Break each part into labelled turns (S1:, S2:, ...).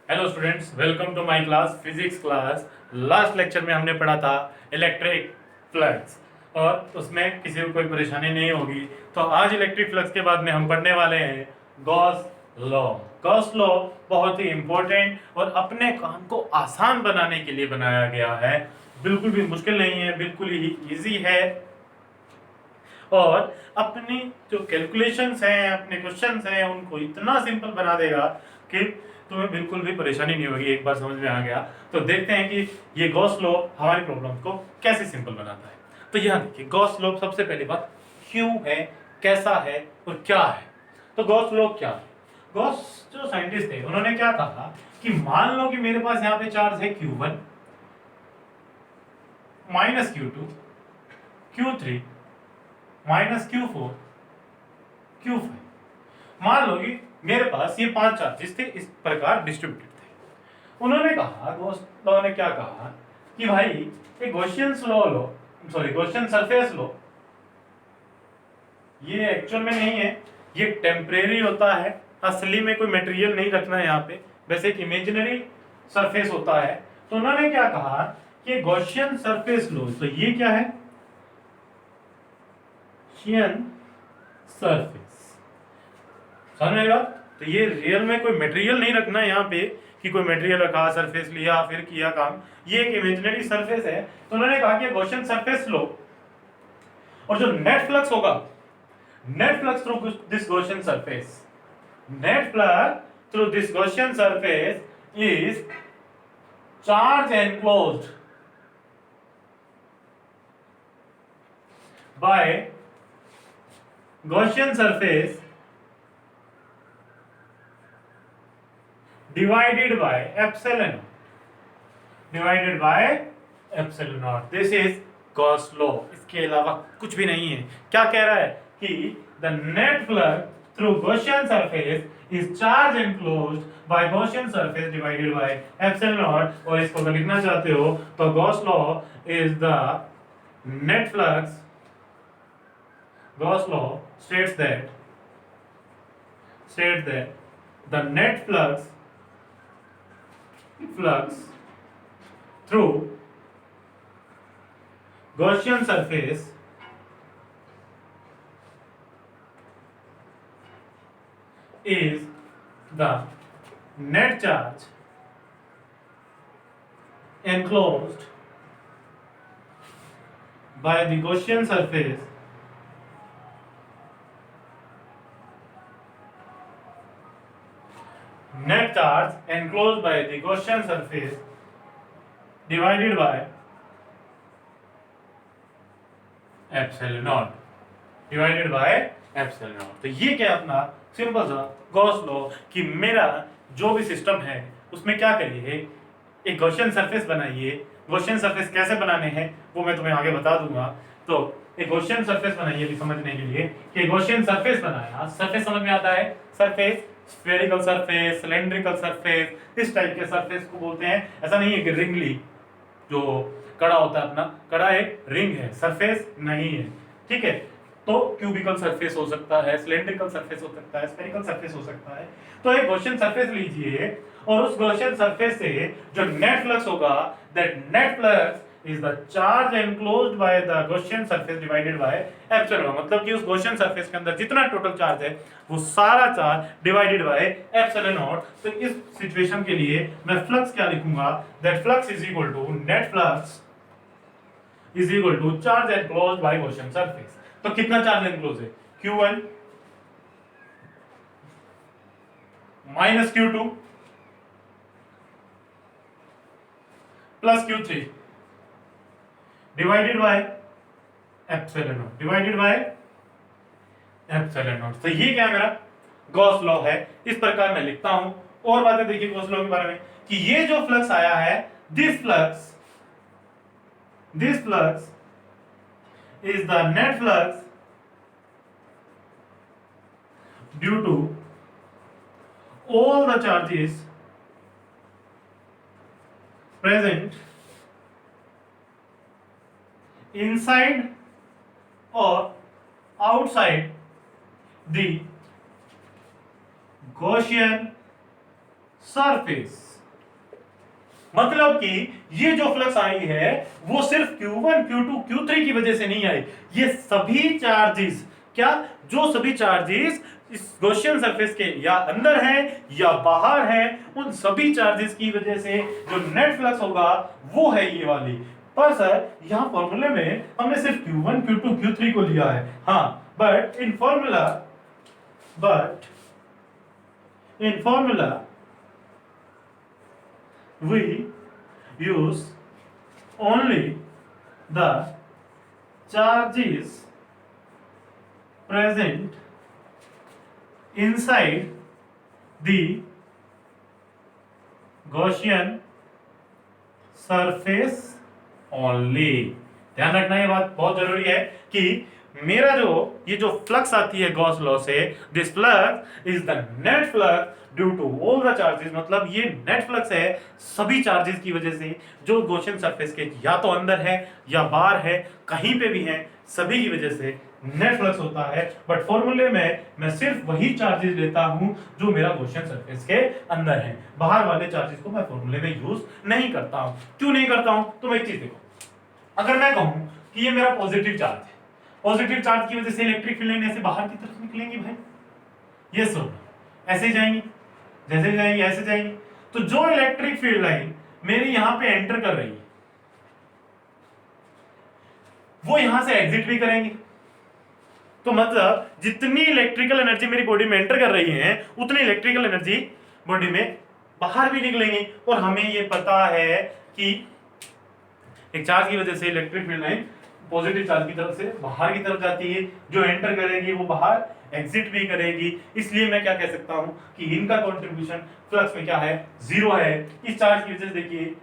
S1: Hello students, welcome to my class physics class. Last lecture में हमने पढ़ा था इलेक्ट्रिक फ्लक्स और उसमें किसी को कोई परेशानी नहीं होगी। तो आज इलेक्ट्रिक फ्लक्स के बाद में हम पढ़ने वाले हैं गॉस लॉ। गॉस लॉ बहुत ही इंपॉर्टेंट और अपने काम को आसान बनाने के लिए बनाया गया है। बिल्कुल भी मुश्किल नहीं है, बिल्कुल ही इजी है और अपनी जो कैलकुलेशंस हैं, अपने क्वेश्चंस हैं, उनको इतना सिंपल बना देगा कि तुम्हें बिल्कुल भी परेशानी नहीं होगी। एक बार समझ में आ गया तो देखते हैं कि ये गॉस लॉ हमारी प्रॉब्लम को कैसे सिंपल बनाता है। तो यहाँ देखिए, गॉस लॉ सबसे पहली बात क्यों है, कैसा है और क्या है। तो गॉस लॉ क्या है? गॉस जो साइंटिस्ट थे उन्होंने क्या कहा कि मान लो कि मेरे पास यहाँ पे चार्ज है Q1 minus Q2 Q3 minus Q4 Q5। मान लो कि मेरे पास ये 5 चार्जेस थे, इस प्रकार डिस्ट्रीब्यूटेड थे। उन्होंने कहा, गॉस लॉ ने क्या कहा कि भाई एक गॉसियन लॉ लो, सॉरी गॉसियन सरफेस लो। ये एक्चुअल में नहीं है, ये टेम्परेरी होता है, असली में कोई मटेरियल नहीं रखना है यहाँ पे, वैसे एक इमेजिनरी सरफेस होता है। तो उन्होंने क्या कहा कि गॉसियन सरफेस लो। तो ये क्या है? Gaussian surface. समझ में आएगा? तो ये रियल में कोई मटेरियल नहीं रखना है यहाँ पे कि कोई मटेरियल रखा, सरफेस लिया, फिर किया काम। ये एक इमेजिनरी सरफेस है। तो उन्होंने कहा कि गॉसियन सरफेस लो और जो नेट फ्लक्स होगा, net flux through this Gaussian surface, net flux through this Gaussian surface is charge enclosed by Gaussian surface divided by epsilon divided by epsilon naught. This is Gauss law. इसके अलावा कुछ भी नहीं है। क्या कह रहा है कि the net flux through Gaussian surface is charge enclosed by Gaussian surface divided by epsilon naught। और इसको अगर लिखना चाहते हो तो Gauss law is the net flux। Gauss law states that the net flux through Gaussian surface is the net charge enclosed by the Gaussian surface net charge enclosed by the Gaussian surface divided by epsilon naught divided by epsilon naught। तो ये क्या अपना simple सा Gauss law कि मेरा जो भी system है उसमें क्या करिए, एक गॉसियन सरफेस बनाइए। गॉसियन सरफेस कैसे बनाने हैं वो मैं तुम्हें आगे बता दूंगा। तो एक गॉसियन सरफेस बनाइए अभी समझने के लिए कि गॉसियन सरफेस बनाया। सरफेस समझ में आता है, surface spherical surface, cylindrical surface, इस टाइप के सरफेस को बोलते हैं। ऐसा नहीं है कि रिंगली जो कड़ा होता है अपना, कड़ा एक रिंग है, सरफेस नहीं है, ठीक है। तो क्यूबिकल सरफेस हो सकता है, सिलेंड्रिकल सरफेस हो सकता है, स्फेरिकल सरफेस हो सकता है। तो एक गॉसियन सरफेस लीजिए और उस गॉसियन सरफेस से जो नेट फ्लक्स होगा, that net flux is the charge enclosed by the Gaussian surface divided by epsilon। मतलब कि उस गॉसियन सरफेस के अंदर जितना टोटल चार्ज है वो सारा charge divided by epsilon naught. तो इस सिचुएशन के लिए मैं फ्लक्स क्या लिखूंगा, that flux is equal to net flux is equal to charge enclosed by Gaussian surface. तो कितना चार्ज एनक्लोज है? Q1 minus Q2 plus Q3 divided by epsilon naught divided by epsilon naught. तो ये क्या मेरा Gauss law है। इस प्रकार मैं लिखता हूं। और बातें देखिए गॉस लॉ के बारे में कि ये जो फ्लक्स आया है, this flux is the net flux due to all the charges present inside or outside the Gaussian surface। मतलब कि ये जो फ्लक्स आई है वो सिर्फ Q1 Q2 Q3 की वजह से नहीं आई, ये सभी चार्जेस, क्या, जो सभी चार्जेस इस गॉसियन सरफेस के या अंदर है या बाहर है, उन सभी चार्जेस की वजह से जो नेट फ्लक्स होगा वो है ये वाली। पर सर यहां फॉर्मूले में हमने सिर्फ Q1 Q2 Q3 को लिया है, हाँ, but in formula we use only the charges present inside the Gaussian surface only। ध्यान रखना, ये बात बहुत जरूरी है कि मेरा जो ये जो फ्लक्स आती है गॉस लॉ से, this flux is the net flux due to all the charges, मतलब ये नेट फ्लक्स है सभी चार्जेस की वजह से जो गॉसियन सरफेस के या तो अंदर है या बाहर है, कहीं पे भी है, सभी की वजह से नेट फ्लक्स होता है। बट फॉर्मूले में मैं सिर्फ वही चार्जेस लेता हूं जो मेरा गॉसियन सरफेस के अंदर है, बाहर वाले चार्जेस को मैं फॉर्मूले में यूज नहीं करता हूं। क्यों नहीं करता हूं? तो एक चीज देखो, अगर मैं कहूं कि ये मेरा पॉजिटिव चार्ज है, पॉजिटिव चार्ज की वजह से इलेक्ट्रिक फील्ड लाइन ऐसे बाहर की तरफ निकलेंगी भाई, ये सो ऐसे ही जाएंगी, जैसे जाएंगी ऐसे जाएंगी, तो जो इलेक्ट्रिक फील्ड लाइन मेरी यहां पे एंटर कर रही है वो यहां से एग्जिट भी करेंगे। तो मतलब जितनी इलेक्ट्रिकल एनर्जी मेरी बॉडी में एंटर कर रही है उतनी इलेक्ट्रिकल एनर्जी बॉडी में बाहर भी निकलेंगी। और हमें ये पता है कि एक चार्ज की वजह से electric field line positive charge की तरफ से बाहर की तरफ जाती है, जो एंटर करेगी वो बाहर एग्जिट भी करेगी। इसलिए मैं क्या कह सकता हूं कि इनका कंट्रीब्यूशन फ्लक्स में क्या है, जीरो है। इस चार्ज की वजह से देखिए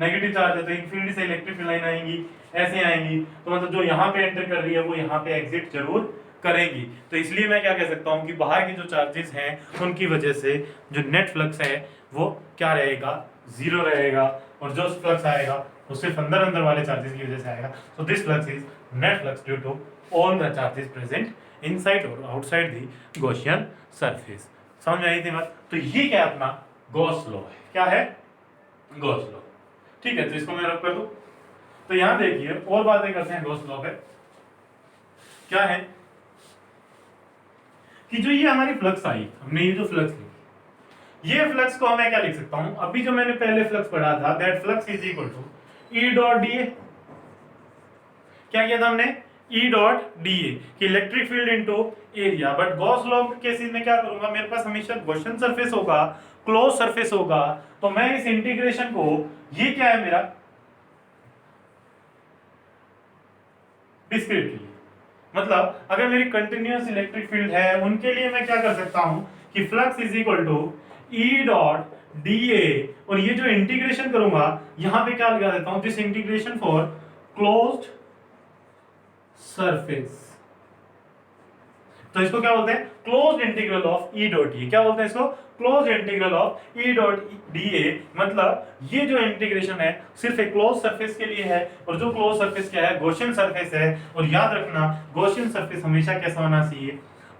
S1: नेगेटिव चार्ज है तो इन फील्ड से इलेक्ट्रिक फील्ड लाइन आएंगी, ऐसे आएंगी, तो मतलब जो यहाँ पे एंटर कर रही है वो यहाँ पे एग्जिट जरूर करेगी। तो इसलिए मैं क्या कह सकता हूँ कि बाहर के जो चार्जेस हैं उनकी वजह से जो नेट फ्लक्स है वो क्या रहेगा, जीरो रहेगा। और जो फ्लक्स आएगा वो सिर्फ अंदर अंदर वाले चार्जेस की वजह से आएगा। So this flux is net flux due to all the charges present inside और आउटसाइड द गॉसियन सरफेस। समझ में आई थी बात? तो ये क्या अपना गॉस लॉ है, क्या है, गॉस लॉ। ठीक है, तो इसको मैं रब कर दूं। तो यहां देखिए और बातें करते हैं गॉस लॉ पे। क्या है कि जो ये हमारी फ्लक्स आई, हमने ये जो फ्लक्स ली, ये फ्लक्स को मैं क्या लिख सकता हूं, अभी जो मैंने पहले फ्लक्स पढ़ा था, that flux is equal to E dot D A. क्या किया था हमने, E डॉट डी ए कि electric field into area. But Gauss law के केसेस में क्या करूंगा, मेरे पास हमेशा गॉसियन सरफेस होगा, क्लोज सरफेस होगा, तो मैं इस इंटीग्रेशन को, ये क्या है मेरा डिस्क्रीटली, मतलब अगर मेरी कंटिन्यूअस इलेक्ट्रिक फील्ड है उनके लिए मैं क्या कर सकता हूं कि flux is equal to E dot D A, और ये जो इंटीग्रेशन करूंगा यहां पे क्या लगा देता हूं, this integration for closed surface. तो इसको क्या बोलते हैं, closed integral of E dot E. क्या बोलते हैं इसको, closed integral of E dot D ए। मतलब ये जो इंटीग्रेशन है सिर्फ एक क्लोज सरफेस के लिए है, और जो क्लोज सरफेस क्या है, गॉसियन सरफेस है। और याद रखना गॉसियन सरफेस हमेशा कैसा होना चाहिए,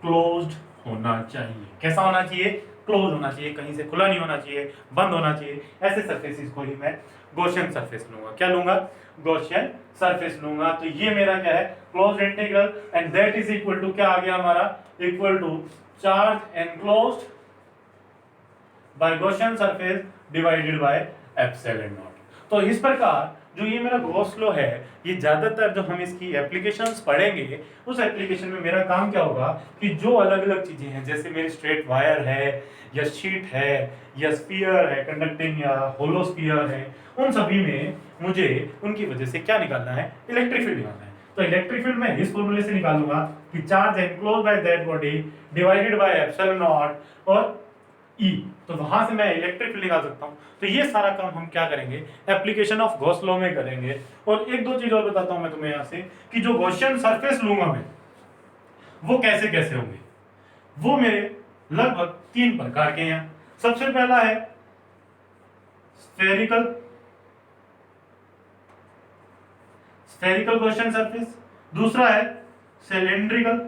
S1: क्लोज्ड होना चाहिए। कैसा होना चाहिए, क्लोज होना चाहिए, कहीं से खुला नहीं होना चाहिए, बंद होना चाहिए। ऐसे सरफेसेस को ही मैं गॉसियन सरफेस लूंगा। क्या लूंगा, गॉसियन सरफेस लूंगा। तो ये मेरा क्या है, closed integral, and that is equal to क्या आ गया हमारा, equal to charge enclosed by Gaussian surface divided by epsilon naught. तो इस प्रकार जो ये मेरा गॉस लॉ है, ये ज्यादातर जो हम इसकी एप्लीकेशंस पढ़ेंगे उस एप्लीकेशन में मेरा काम क्या होगा कि जो अलग अलग चीजें हैं, जैसे मेरी स्ट्रेट वायर है या शीट है या स्फीयर है कंडक्टिंग या होलो स्फीयर है, उन सभी में मुझे उनकी वजह से क्या निकालना है, इलेक्ट्रिक फील्ड निकालना है। तो इलेक्ट्रिक फील्ड मैं इस फॉर्मूले से निकालूंगा कि charge enclosed by that body divided by epsilon not और E, तो वहां से मैं इलेक्ट्रिक फील्ड निकाल सकता हूं। तो ये सारा काम हम क्या करेंगे, एप्लीकेशन ऑफ गॉस लॉ में करेंगे। और एक दो चीज और बताता हूं मैं तुम्हें यहां से कि जो गॉसियन सरफेस लूंगा मैं वो कैसे कैसे होंगे। वो मेरे लगभग 3 प्रकार के हैं। सबसे पहला है स्फेरिकल गॉसियन सरफेस, दूसरा है सिलेंड्रिकल,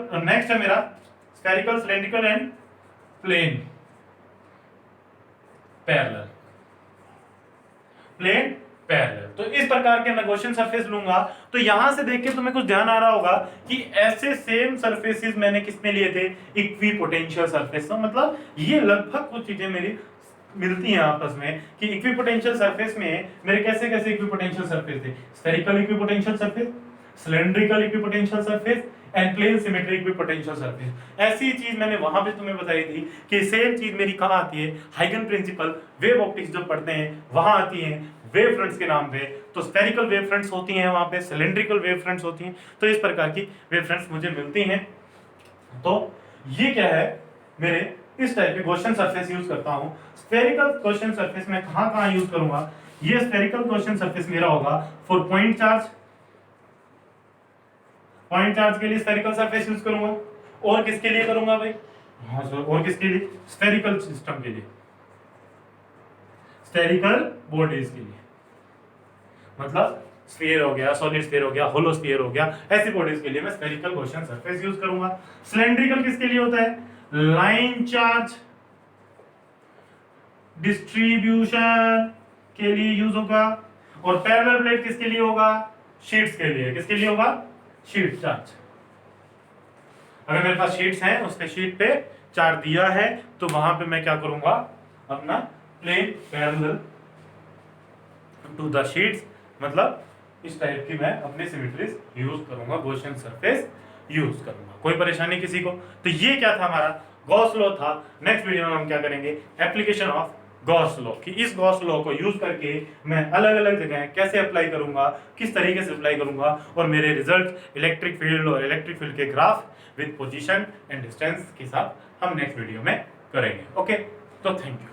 S1: और नेक्स्ट है मेरा spherical, cylindrical and plane parallel, plane parallel. तो इस प्रकार के मैं गॉसियन सरफेस लूंगा। तो यहां से देख के तुम्हें कुछ ध्यान आ रहा होगा कि ऐसे सेम सरफेसेस मैंने किस में लिए थे, इक्विपोटेंशियल सरफेस। तो मतलब ये लगभग कुछ चीजें मेरी मिलती हैं आपस में कि इक्विपोटेंशियल सरफेस में मेरे कैसे कैसे इक्विपोटेंशियल सरफेस थे, spherical equipotential surface, cylindrical equipotential surface and plane symmetry equipotential surface. ऐसी चीज मैंने वहां पे तुम्हें बताई थी कि सेम चीज मेरी कहां आती है, हाइगन प्रिंसिपल वेव ऑप्टिक्स जब पढ़ते हैं वहां आती है वेव फ्रंट्स के नाम पे। तो स्फेरिकल वेव फ्रंट्स होती हैं वहां पे, सिलेंड्रिकल वेव फ्रंट्स होती हैं। तो इस प्रकार की वेव फ्रंट्स मुझे मिलती हैं। तो ये क्या है, मेरे इस टाइप के गॉसियन सरफेस यूज करता हूं। स्फेरिकल गॉसियन सरफेस में कहां यूज करूंगा, ये स्फेरिकल गॉसियन सरफेस मेरा होगा for point charge, point charge के लिए स्फेरिकल सरफेस यूज करूंगा। और किसके लिए करूंगा भाई, हाँ सर, और किसके लिए, स्फेरिकल सिस्टम के लिए, स्फेरिकल बॉडीज के लिए, मतलब स्फीयर हो गया, सॉलिड स्फीयर हो गया, होलो स्फीयर हो गया, ऐसी बॉडीज के लिए मैं स्फेरिकल गॉसियन सरफेस यूज करूंगा। सिलेंड्रिकल किसके लिए होता है, लाइन चार्ज डिस्ट्रीब्यूशन के लिए यूज होगा। और पैरेलल प्लेट किसके लिए होगा, शीट्स के लिए। किसके लिए होगा, शीट चार्ज। अगर मेरे पास शीट्स हैं, उस पे शीट पे चार्ज दिया है, तो वहां पे मैं क्या करूंगा, अपना plane parallel to the sheets, मतलब इस टाइप की मैं अपनी सिमेट्रीज यूज करूंगा, गॉसियन सरफेस यूज करूंगा। कोई परेशानी किसी को? तो ये क्या था, हमारा गॉस लॉ था। नेक्स्ट वीडियो में हम क्या करेंगे, एप्लीकेशन ऑफ गॉस लॉ, कि इस गॉस लॉ को यूज करके मैं अलग अलग जगह कैसे अप्लाई करूंगा, किस तरीके से अप्लाई करूंगा, और मेरे रिजल्ट इलेक्ट्रिक फील्ड और इलेक्ट्रिक फील्ड के graph with position and distance के साथ हम नेक्स्ट वीडियो में करेंगे। ओके, तो थैंक यू।